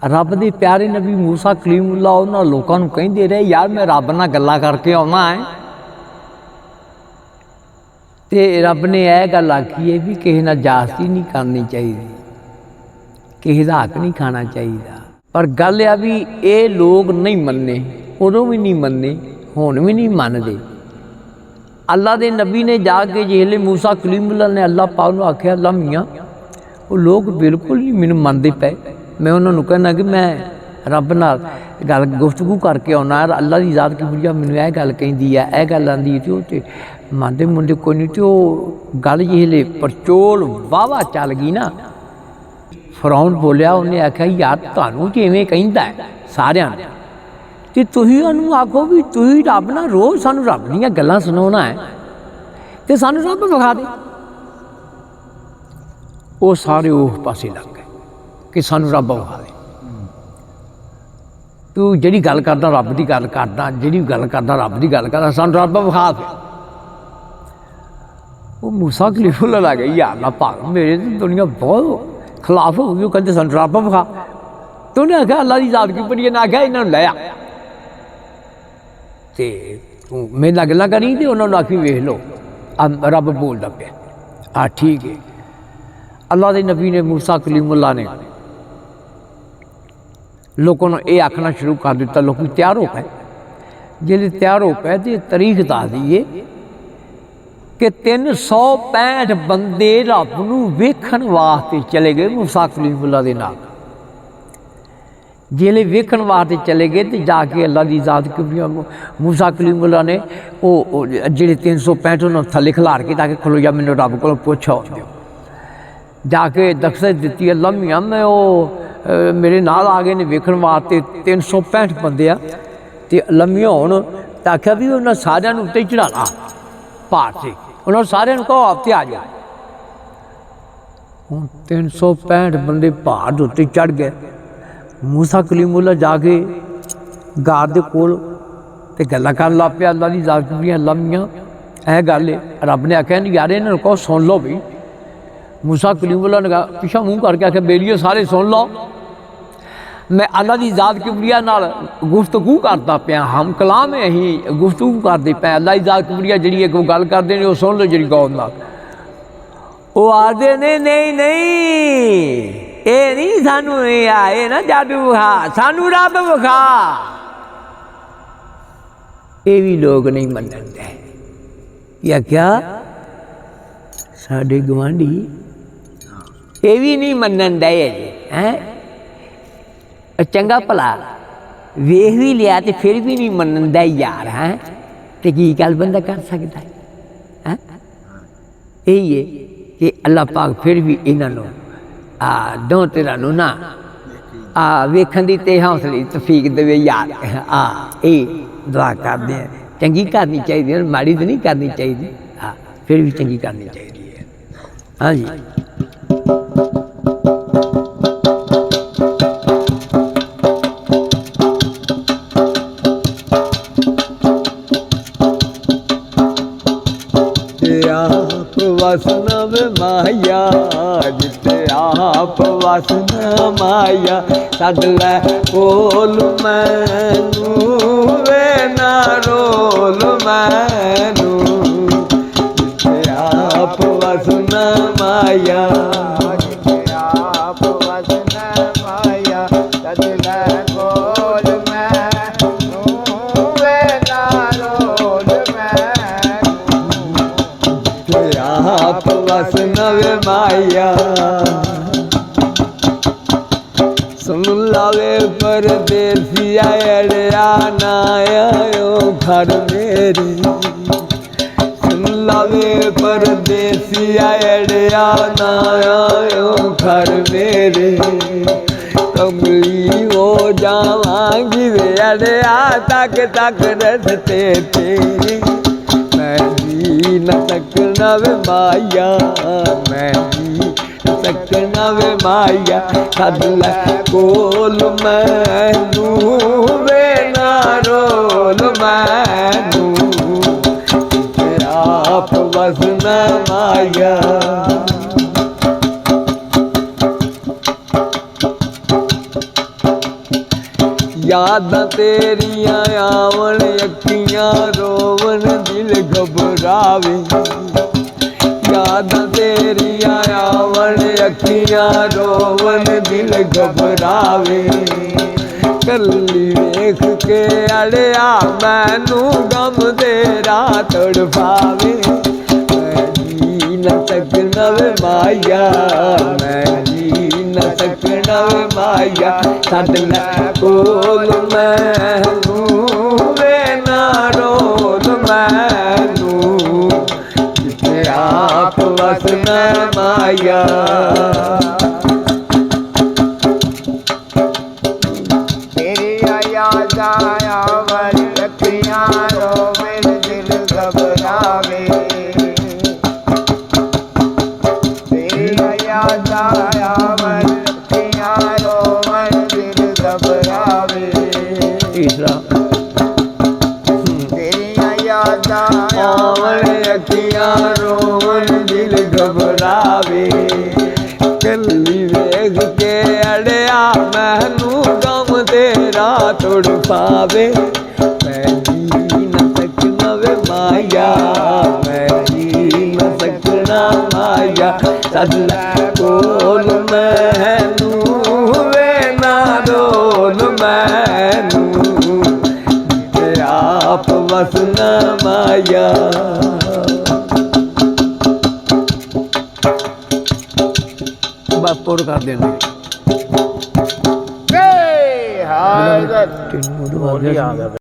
रब के प्यारे नबी मूसा कलीमुल्ला उन्होंने लोगों को कहते रहे यार मैं रब नाल गल्लां करके आना है तो रब ने यह गल आखी है भी किसी नाल जास्ती नहीं करनी चाहिए, किसी का हक नहीं खाना चाहिए। पर गल आ भी ये लोग नहीं मन्ने, उदों भी नहीं मन्ने, हुण भी नहीं मनते। अल्लाह के नबी ने जाके जिसले मूसा कलीमुल्ला ने अल्लाह पाक नूं आख्या अल्लाह मियाँ वो लोग बिल्कुल नहीं मैनूं मनदे पे। मैं उन्होंने कहना कि मैं रब नाल गल गुफ्तगू करके आना, अल्लाह की ज़ात किबरिया मैनूं यह गल कहिंदी है, यह गल आंदी है, तो मनदे मुंदे कोई नहीं। तो गल जिसले परचोल वाहवा चल गई ना, फिरौन बोलिया, उन्हें आख्या यार तुहानूं जिवें कहिंदा है सारिआं नूं ते तुसीं उहनूं आखो भी तुसीं रब नाल रोज़ सानूं रब दीयां गल्लां सुणाउणा है ते सानूं रब विखा दे। वो सारे उस पासे लग गए कि सानूं रब विखा दे। तू जिहड़ी गल करदा रब दी गल करदा, जिहड़ी गल करदा रब दी गल करदा, सानूं रब विखा दे। वो मूसा कलीमुल्लाह लग गई यार ना भाग मेरे तो दुनिया बहुत खिलाफ हो गई। वो कहते सानूं रब विखा। तो उन्हें आख्या अल्लाह की ज़ात किबरिया ने आख्या इन्हां नूं लै आ ते तू मेरे नाल गल्लां करी ते उन्होंने आखी वेख लो रब बोलदा पिया। हाँ ठीक है। अल्लाह के नबी ने मूसा कलीमुल्लाह ने लोगों ने यह आखना शुरू कर दिता, लोग तैयार हो गए। जिसले तैयार हो गए तो तारीख दस दईए कि 365 बंदे रब नूं वेखण वास्ते चले गए मूसा कलीमुल्लाह दे नाल। जिसले वेखण वास्ते चले गए तो जाके अल्लाह की ज़ात किबरिया मूसा कलीमुल्लाह ने वो जिहड़े 365 उन्होंने थले खिलार के ताकि खलो जा मैनूं रब कोलों पुछो जाके दस्तक दी अल्लाह मियाँ मैं वो मेरे नाल आ गए ने वेखण वास्ते 365 बंदे आ ते अल्लाह मियाँ हुण तां आख्या भी उन्होंने सारिआं नूं उत्ते चढ़ाना पहाड़ से, उन्होंने सारिआं नूं कहो आपते आ जाओ। हुण 365 बंदे पहाड़ दे उत्ते चढ़ गए। मूसा कलीमुल्लाह जाके गार दे कोल ते गल्लां करन लग पिया अल्लाह की ज़ात किबरिया अल्लाह मियाँ यह गल है। रब ने आख्या यार इन्हां नूं कहो सुन लो भी। मूसा कलीमुल्लाह ने कहा पिछा मूँह करके आख्या बेलियो सारे सुन लो, मैं अल्लाह की ज़ात किबरिया नाल गुफ्तगू करता पिया, हम कलाम है अहीं गुफ्तगू करते पे। अल्लाह की ज़ात किबरिया जिहड़ी एक गल करते हैं वो सुन लो जिहड़ी गौर नाल। वो आखदे ने नहीं नहीं ये नहीं सानू ये ना जादू विखा, सानू रब विखा। ये भी लोग नहीं मनन दे। या क्या साडे गवांढी ये भी नहीं मनन दे हैं। चंगा भला वेख भी लिया तो फिर भी नहीं मनन दे यार हैं। तो की गल बंदा कर सकता है? यही है कि अल्लाह पाक फिर भी इन्हों दो तेरा ना वेखन की तो हौसले तफीक देवे यार। ये दुआ करते हैं चंगी करनी चाहिए, माड़ी तो नहीं करनी चाहिए। हाँ फिर भी चंगी करनी चाहिए। हाँ जी वसना वे माया जिते आप वसना माया सदलै कोल मैनू वे ना रोल मैनू जिते आप वसना माया जिते आप वसना माया सदलै कोल मैनू वे ना रोल आप वसनव माया सुन लावे परदेसिया अड़िया ना आयो घर मेरी। सुन लावे परदेसिया अड़िया ना आयो घर मेरे। कमली हो जावांगी वे अड़िया तक तक रस्ते तेरी। न सकना वे माया मैं जी सकना वे माया सदलै कोल मैनू वे ना रोल मैनू आप वसना माया। ਯਾਦਾਂ ਤੇਰੀਆਂ ਆਵਣ ਅੱਖੀਆਂ ਰੋਵਣ ਦਿਲ ਘਬਰਾਵੇ ਯਾਦਾਂ ਤੇਰੀਆਂ ਆਵਣ ਅੱਖੀਆਂ ਰੋਵਣ ਦਿਲ ਘਬਰਾਵੇ ਕੱਲੀ ਵੇਖ ਕੇ ਅੜਿਆ ਮੈਨੂੰ ਗਮ ਤੇਰਾ ਤੜਫਾਵੇ ਮੈਂ ਜੀ ਨਾ ਸਕਣਾ ਵੇ ਮਾਇਆ ਮੈਂ ਜੀ ਨਾ ਸਕਣਾ ਵੇ ਮਾਇਆ ਛੱਡ ਲੈ ਕੋਲ ਮੈਨੂੰ ਵੇ ਨਾ ਰੋਲ ਮੈਨੂੰ ਜਿੱਥੇ ਆਪ ਵਸਣਾ ਮਾਇਆ यावर लखियां रोवे दिल घबरावे तेरी याद यावर लखियां रोवे दिल घबरावे तीसरा तेरी याद आवन अखियां रोवन दिल घबरावे कल्ली वेख के अड़िया मैनू गम तेरा तुड़ पावे मैं जी न सकना वे माया मैं जी न सकना माया सदला कोल मैनू वे ना डोल मैनू जिते आप वसना माया ਬਾਪੋਰ ਕਰ ਦੇਣਾ हाजर ਤੈਨੂੰ ਉਦੋਂ ਆ ਗਿਆ